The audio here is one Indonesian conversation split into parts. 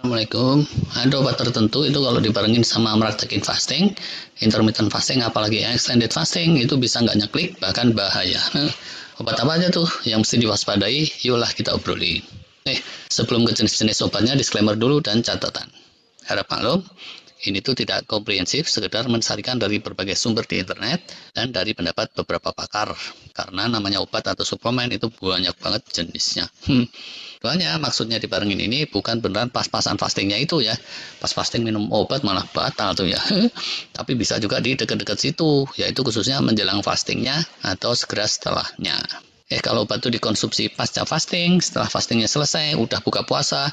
Assalamualaikum. Ada obat tertentu itu kalau dibarengin sama praktekin fasting, intermittent fasting, apalagi extended fasting, itu bisa nggak nyeklik, bahkan bahaya. Obat apa aja tuh yang mesti diwaspadai? Yolah kita obrolin. Sebelum ke jenis-jenis obatnya, disclaimer dulu dan catatan. Harap maklum, ini tuh tidak komprehensif, sekedar mensarikan dari berbagai sumber di internet dan dari pendapat beberapa pakar. Karena namanya obat atau suplemen itu banyak banget jenisnya. Soalnya maksudnya dibarengin ini bukan beneran pas-pasan fastingnya itu ya. Pas fasting minum obat malah batal tuh ya. Tapi bisa juga di dekat-dekat situ, yaitu khususnya menjelang fastingnya atau segera setelahnya. Kalau obat itu dikonsumsi pasca fasting, setelah fastingnya selesai, udah buka puasa,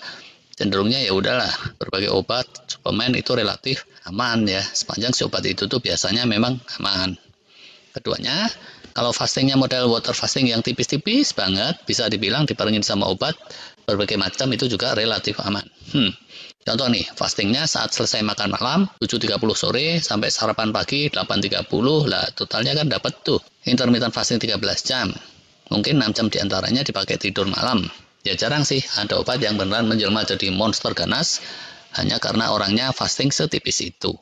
cenderungnya ya udahlah, berbagai obat suplemen itu relatif aman ya, sepanjang si obat itu tuh biasanya memang aman. Keduanya, kalau fastingnya model water fasting yang tipis-tipis banget, bisa dibilang dibarengin sama obat berbagai macam itu juga relatif aman. Contoh nih, fastingnya saat selesai makan malam 7.30 sore sampai sarapan pagi 8.30, lah totalnya kan dapat tuh intermittent fasting 13 jam. Mungkin 6 jam diantaranya dipakai tidur malam. Ya jarang sih ada obat yang beneran menjelma jadi monster ganas hanya karena orangnya fasting setipis itu.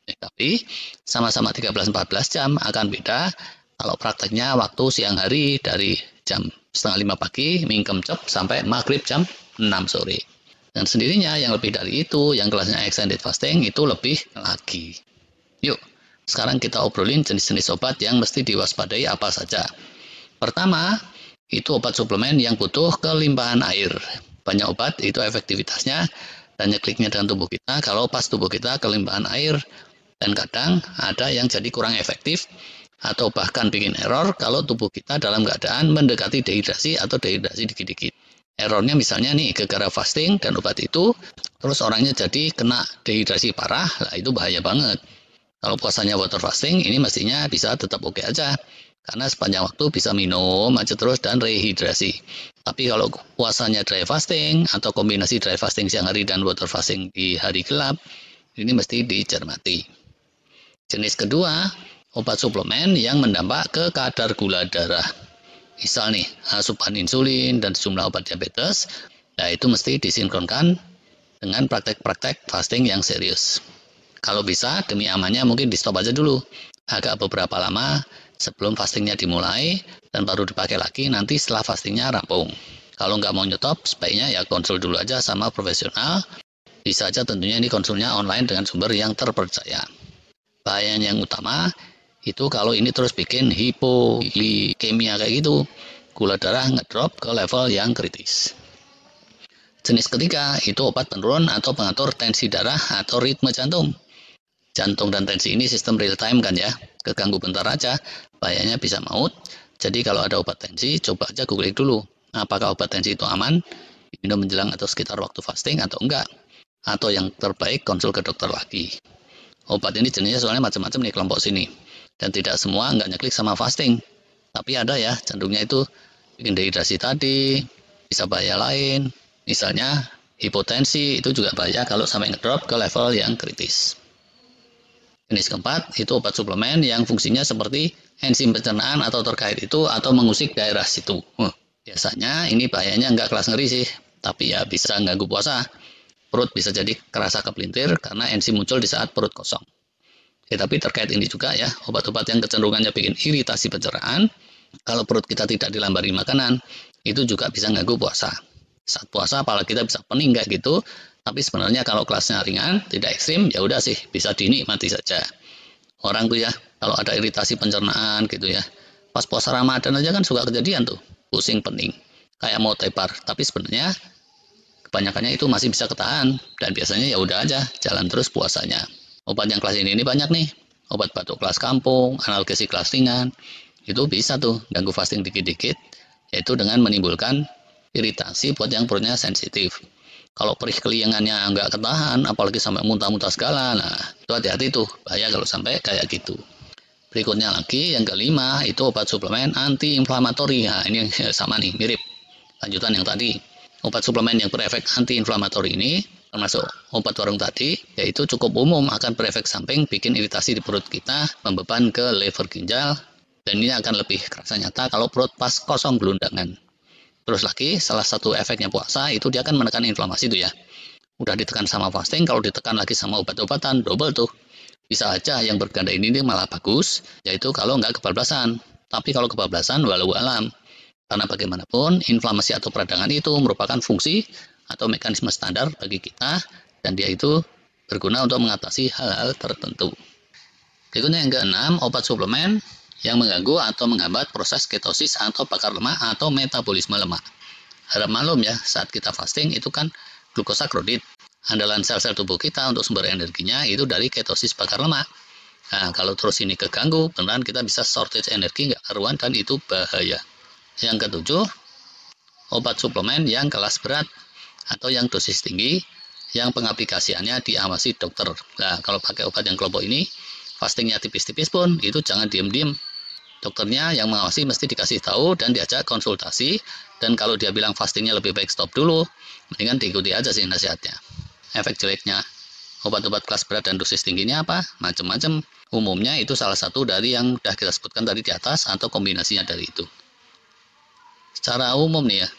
Tapi sama-sama 13-14 jam akan beda kalau prakteknya waktu siang hari dari jam 4:30 pagi mingkem cep sampai maghrib jam 6 sore. Dan sendirinya yang lebih dari itu, yang kelasnya extended fasting itu lebih lagi. Yuk, sekarang kita obrolin jenis-jenis obat yang mesti diwaspadai apa saja. Pertama, itu obat suplemen yang butuh kelimpahan air. Banyak obat itu efektivitasnya dan nyekliknya dengan tubuh kita kalau pas tubuh kita kelimpahan air, dan kadang ada yang jadi kurang efektif atau bahkan bikin error kalau tubuh kita dalam keadaan mendekati dehidrasi atau dehidrasi dikit-dikit. Errornya misalnya nih, gara-gara fasting dan obat itu, terus orangnya jadi kena dehidrasi parah, lah itu bahaya banget. Kalau puasanya water fasting, ini mestinya bisa tetap oke aja. Karena sepanjang waktu bisa minum aja terus dan rehidrasi. Tapi kalau puasanya dry fasting atau kombinasi dry fasting siang hari dan water fasting di hari gelap, ini mesti dicermati. Jenis kedua, obat suplemen yang mendampak ke kadar gula darah. Misal nih, asupan insulin dan sejumlah obat diabetes, nah itu mesti disinkronkan dengan praktek-praktek fasting yang serius. Kalau bisa, demi amannya mungkin di stop aja dulu, agak beberapa lama sebelum fastingnya dimulai, dan baru dipakai lagi nanti setelah fastingnya rampung. Kalau nggak mau nyetop, sebaiknya ya konsul dulu aja sama profesional. Bisa aja tentunya ini konsulnya online dengan sumber yang terpercaya. Bahaya yang utama itu kalau ini terus bikin hipoglikemia kayak gitu, gula darah ngedrop ke level yang kritis. Jenis ketiga itu obat penurun atau pengatur tensi darah atau ritme jantung. Jantung dan tensi ini sistem real time kan ya, keganggu bentar aja, bahayanya bisa maut. Jadi kalau ada obat tensi, coba aja googling dulu, apakah obat tensi itu aman, minum menjelang atau sekitar waktu fasting atau enggak. Atau yang terbaik konsul ke dokter lagi. Obat ini jenisnya soalnya macam-macam nih kelompok sini. Dan tidak semua nggak nyeklik sama fasting. Tapi ada ya, cenderungnya itu bikin dehidrasi tadi, bisa bahaya lain. Misalnya hipotensi, itu juga bahaya kalau sampai ngedrop ke level yang kritis. Jenis keempat, itu obat suplemen yang fungsinya seperti enzim pencernaan atau terkait itu atau mengusik daerah situ. Biasanya ini bahayanya nggak kelas ngeri sih, tapi ya bisa ganggu puasa. Perut bisa jadi kerasa kepelintir karena enzim muncul di saat perut kosong. Tapi terkait ini juga ya, obat-obat yang kecenderungannya bikin iritasi pencernaan, kalau perut kita tidak dilambari makanan, itu juga bisa ganggu puasa. Saat puasa apalagi kita bisa pening kayak gitu, tapi sebenarnya kalau kelasnya ringan, tidak ekstrim, ya udah sih bisa dinikmati saja. Orang tuh ya, kalau ada iritasi pencernaan gitu ya, pas puasa Ramadan aja kan suka kejadian tuh, pusing pening, kayak mau tepar, tapi sebenarnya kebanyakannya itu masih bisa ketahan, dan biasanya ya udah aja jalan terus puasanya. Obat yang kelas ini banyak nih, obat batuk kelas kampung, analgesik kelas ringan, itu bisa tuh ganggu fasting dikit-dikit, yaitu dengan menimbulkan iritasi buat yang perutnya sensitif. Kalau perih keliangannya nggak ketahan, apalagi sampai muntah-muntah segala, nah itu hati-hati tuh, bahaya kalau sampai kayak gitu. Berikutnya lagi, yang kelima, itu obat suplemen anti-inflamatori. Nah ini sama nih, mirip lanjutan yang tadi. Obat suplemen yang berefek anti-inflamatori ini, termasuk obat warung tadi, yaitu cukup umum akan berefek samping bikin iritasi di perut kita, membeban ke lever ginjal, dan ini akan lebih kerasa nyata kalau perut pas kosong gelundangan. Terus lagi, salah satu efeknya puasa itu dia akan menekan inflamasi itu ya. Udah ditekan sama fasting, kalau ditekan lagi sama obat-obatan, double tuh. Bisa aja yang berganda ini malah bagus, yaitu kalau nggak kebablasan. Tapi kalau kebablasan, walau alam. Karena bagaimanapun, inflamasi atau peradangan itu merupakan fungsi atau mekanisme standar bagi kita, dan dia itu berguna untuk mengatasi hal-hal tertentu. Berikutnya yang keenam, obat suplemen yang mengganggu atau menghambat proses ketosis atau bakar lemak atau metabolisme lemak. Harap maklum ya, saat kita fasting itu kan glukosa kredit. Andalan sel-sel tubuh kita untuk sumber energinya itu dari ketosis bakar lemak. Nah, kalau terus ini keganggu, beneran kita bisa shortage energi nggak karuan dan itu bahaya. Yang ketujuh, obat suplemen yang kelas berat atau yang dosis tinggi, yang pengaplikasiannya diawasi dokter. Nah, kalau pakai obat yang kelompok ini, fastingnya tipis-tipis pun, itu jangan diem-diem. Dokternya yang mengawasi mesti dikasih tahu dan diajak konsultasi, dan kalau dia bilang fastingnya lebih baik stop dulu, mendingan diikuti aja sih nasihatnya. Efek jeleknya, obat-obat kelas berat dan dosis tingginya apa? Macam-macam. Umumnya itu salah satu dari yang sudah kita sebutkan tadi di atas atau kombinasinya dari itu. Secara umum nih ya,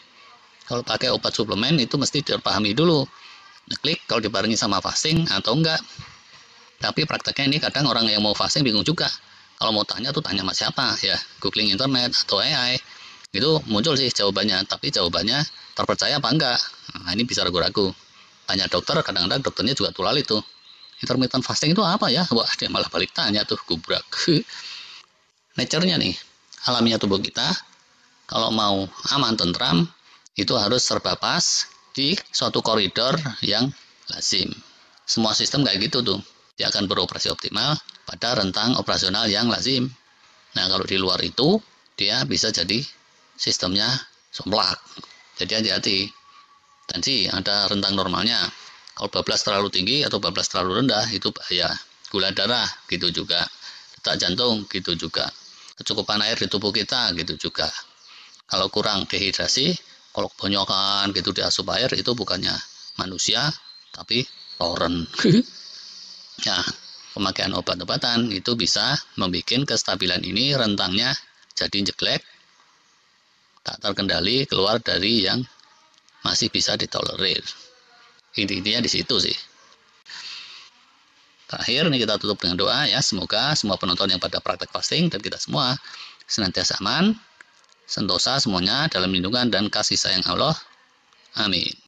kalau pakai obat suplemen itu mesti dipahami dulu, ngeklik kalau dibarengi sama fasting atau enggak. Tapi prakteknya ini kadang orang yang mau fasting bingung juga. Kalau mau tanya tuh tanya sama siapa ya, googling internet atau AI. Itu muncul sih jawabannya, tapi jawabannya terpercaya apa enggak? Nah, ini bisa ragu-ragu. Tanya dokter, kadang-kadang dokternya juga tulal itu. Intermittent fasting itu apa ya? Wah, dia malah balik tanya tuh, gubrak. Nature-nya nih, alamiah tubuh kita, kalau mau aman tentram, itu harus serba pas di suatu koridor yang lazim. Semua sistem kayak gitu tuh. Dia akan beroperasi optimal pada rentang operasional yang lazim. Nah, kalau di luar itu, dia bisa jadi sistemnya somplak. Jadi hati-hati. Dan sih, ada rentang normalnya. Kalau bablas terlalu tinggi atau bablas terlalu rendah, itu bahaya. Gula darah, gitu juga. Detak jantung, gitu juga. Kecukupan air di tubuh kita, gitu juga. Kalau kurang dehidrasi, kalau kebanyakan gitu diasup air, itu bukannya manusia, tapi toren. Nah, pemakaian obat-obatan itu bisa membuat kestabilan ini rentangnya jadi jelek, tak terkendali, keluar dari yang masih bisa ditolerir. Intinya di situ sih. Terakhir nih kita tutup dengan doa ya, semoga semua penonton yang pada praktek fasting dan kita semua senantiasa aman, sentosa semuanya dalam lindungan dan kasih sayang Allah. Amin.